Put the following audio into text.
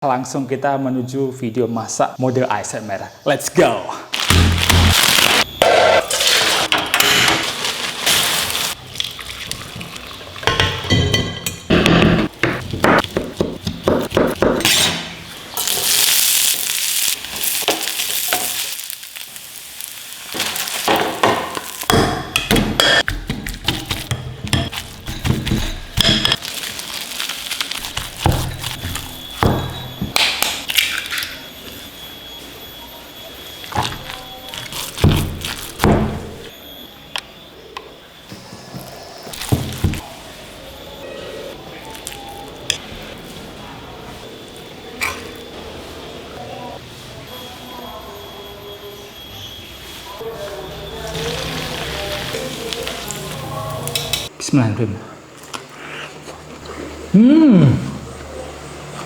Langsung kita menuju video masak model ASMR. Let's go! Bismillahirrahmanirrahim.